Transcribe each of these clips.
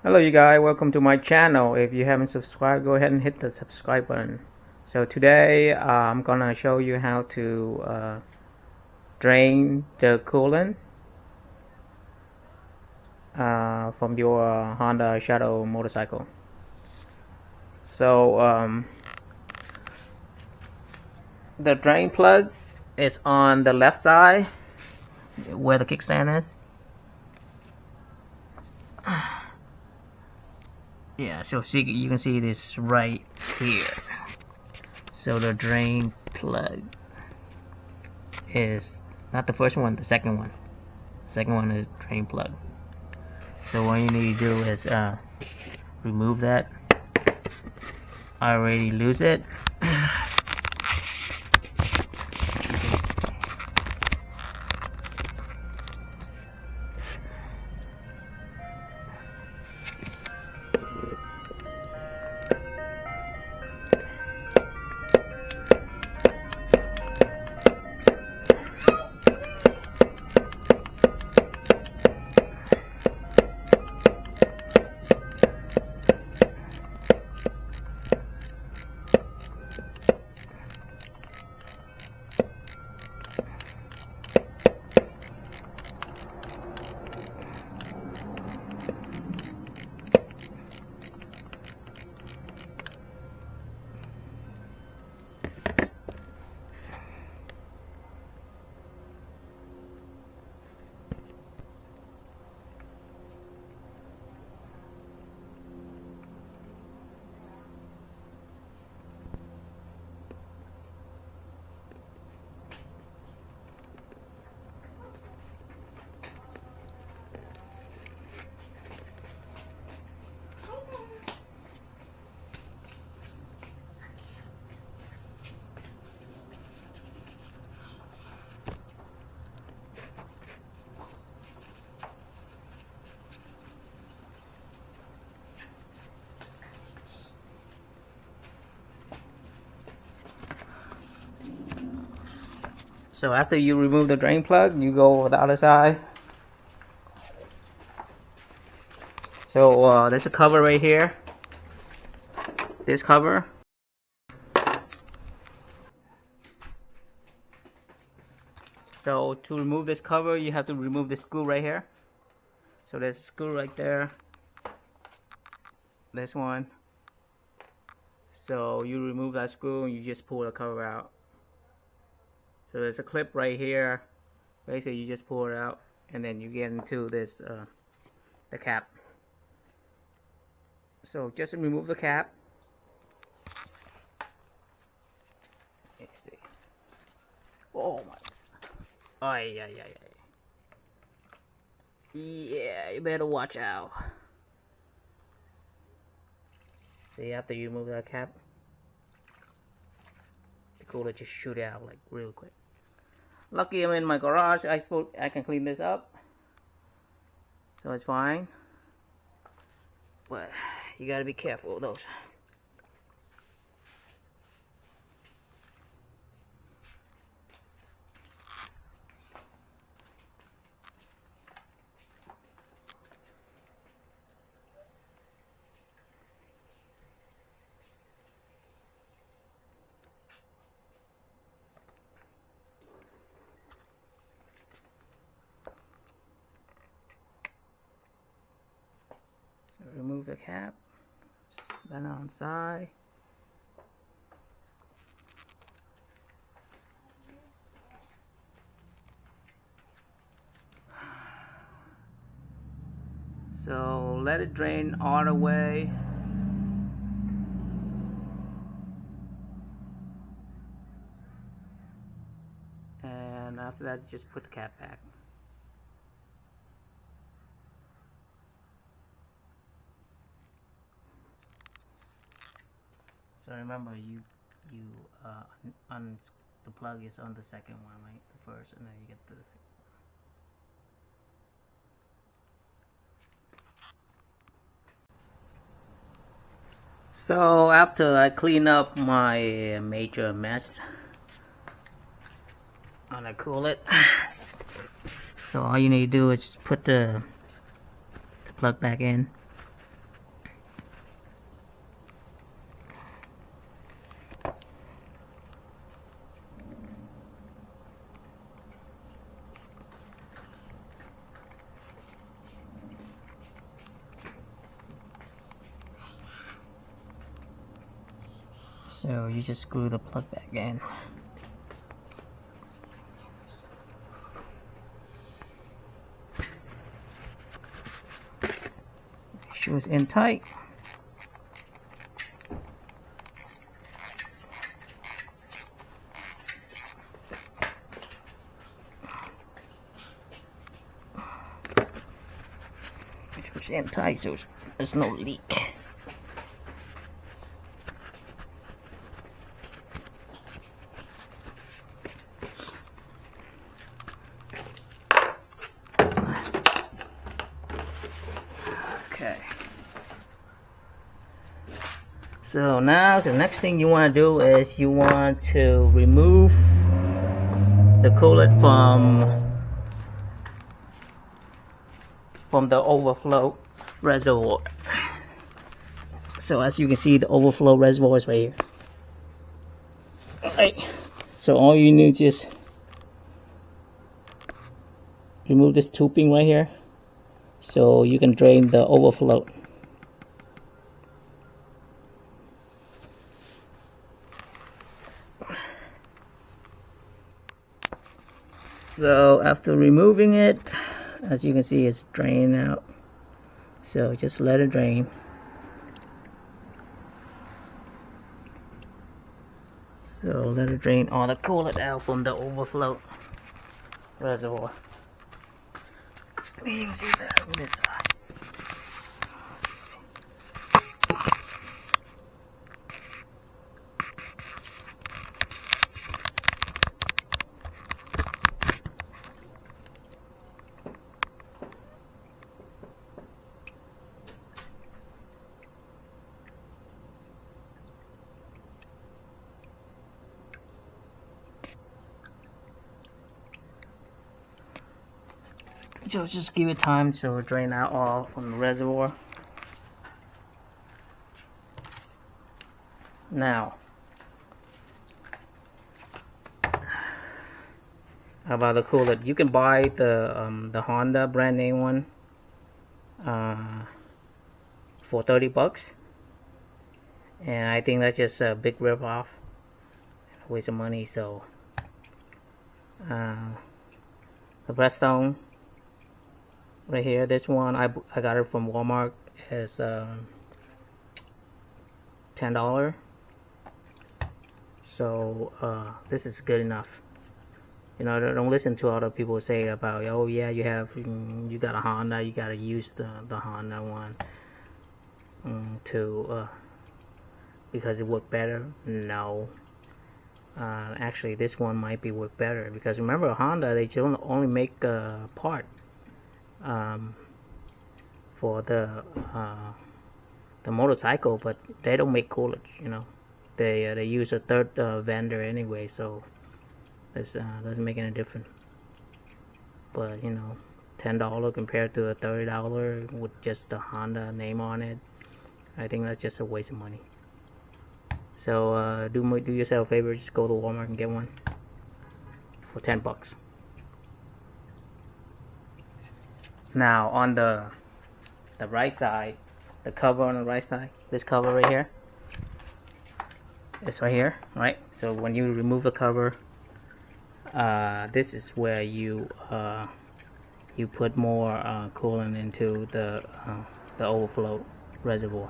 Hello you guys, welcome to my channel. If you haven't subscribed, go ahead and hit the subscribe button. So today I'm gonna show you how to drain the coolant from your Honda Shadow motorcycle. So the drain plug is on the left side where the kickstand is. Yeah, so see, you can see this right here. So the drain plug is not the first one, the second one. The second one is drain plug. So what you need to do is remove that. I already lose it. So after you remove the drain plug, you go over the other side. So there's a cover right here. This cover. So to remove this cover, you have to remove this screw right here. So there's a screw right there. This one. So you remove that screw and you just pull the cover out. So there's a clip right here. Basically you just pull it out and then you get into this the cap. So just remove the cap. Let's see. Oh my. Oh yeah. Yeah, you better watch out. See, after you remove that cap, the cooler just shoot out like real quick. Lucky I'm in my garage. I can clean this up, so it's fine. But you gotta be careful with those. So remove the cap. Then on side. So let it drain all the way. And after that, just put the cap back. So remember, you the plug is on the second one, right? The first, and then you get the second. So after I clean up my major mess, I'm gonna cool it. So all you need to do is just put the plug back in. So you just screw the plug back in. Make sure it's in tight. Make sure it's in tight so there's no leak. Okay. So now the next thing you want to do is you want to remove the coolant from the overflow reservoir. So as you can see, the overflow reservoir is right here. Alright. So all you need is remove this tubing right here, so you can drain the overflow. So after removing it, as you can see, it's draining out. So just let it drain. So let it drain all the coolant out from the overflow reservoir. You can see that on this side. So just give it time to drain out all from the reservoir. Now, about the coolant, you can buy the Honda brand name one for $30, and I think that's just a big rip off, waste of money. So the Redline right here, this one I got it from Walmart, is $10. So this is good enough. You know, don't listen to other people say about, oh yeah, you got a Honda, you gotta use the Honda one because it worked better. No, actually this one might be work better, because remember, Honda, they only make a part for the motorcycle, but they don't make coolant. You know, they use a third vendor anyway, so this doesn't make any difference. But you know, $10 compared to a $30 with just the Honda name on it, I think that's just a waste of money. So do yourself a favor, just go to Walmart and get one for $10. Now on the right side, the cover on the right side, this cover right here, it's right here, right? So when you remove the cover, this is where you put more coolant into the overflow reservoir.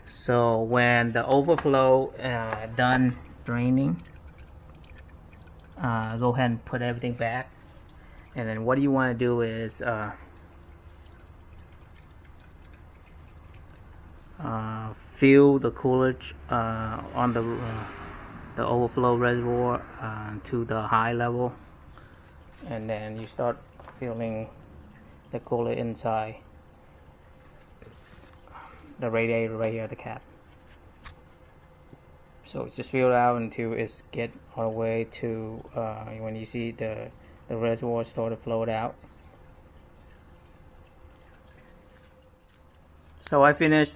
So when the overflow done draining, go ahead and put everything back, and then what you want to do is fill the coolant on the overflow reservoir to the high level, and then you start filling the coolant inside the radiator right here at the cap. So just fill it out until it's get all the way to when you see the reservoir start to float out. So I finished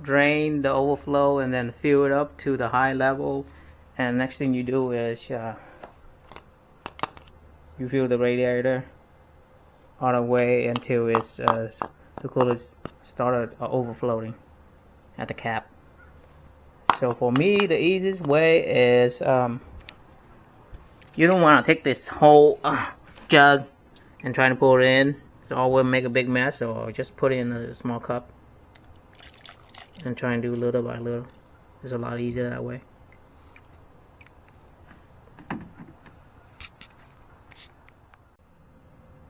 drain the overflow and then fill it up to the high level, and next thing you do is you fill the radiator all the way until it's the coolant started overflowing at the cap. So for me, the easiest way is you don't want to take this whole jug and try to pour it in. So all will make a big mess. So just put it in a small cup and try and do little by little. It's a lot easier that way.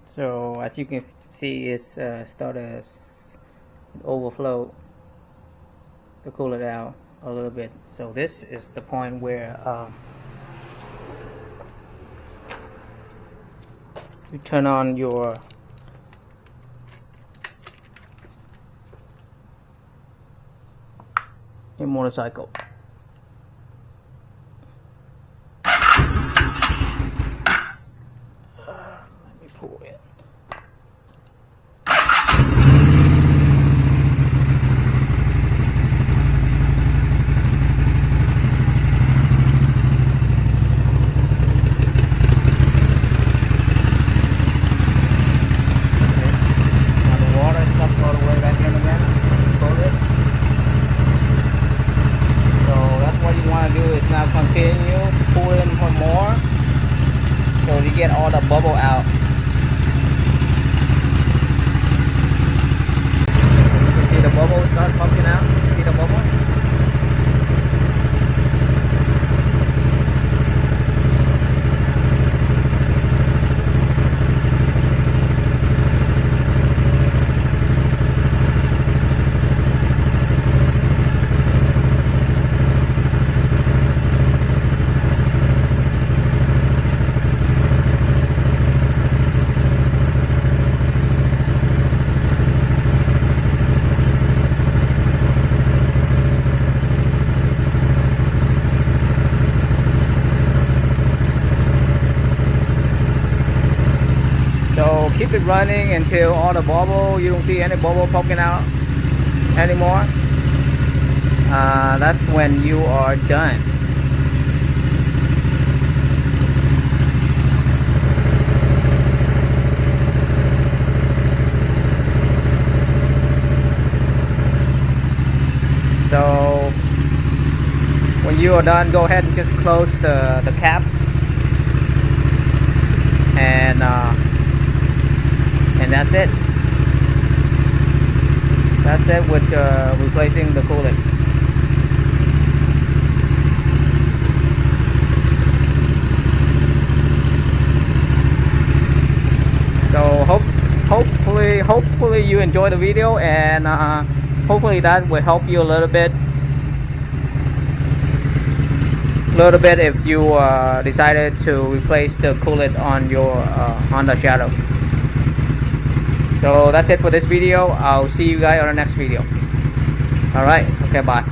So as you can see, it's started to overflow the coolant out a little bit. So this is the point where you turn on your motorcycle. Let me pull it. Continue pulling for more so you get all the bubble out. You see the bubble start pumping out? See the bubble? So keep it running until all the bubble, you don't see any bubble poking out anymore. That's when you are done. So when you are done, go ahead and just close the cap and that's it. That's it with replacing the coolant. So hopefully you enjoy the video, and hopefully that will help you a little bit if you decided to replace the coolant on your Honda Shadow. So that's it for this video. I'll see you guys on the next video. Alright, okay, bye.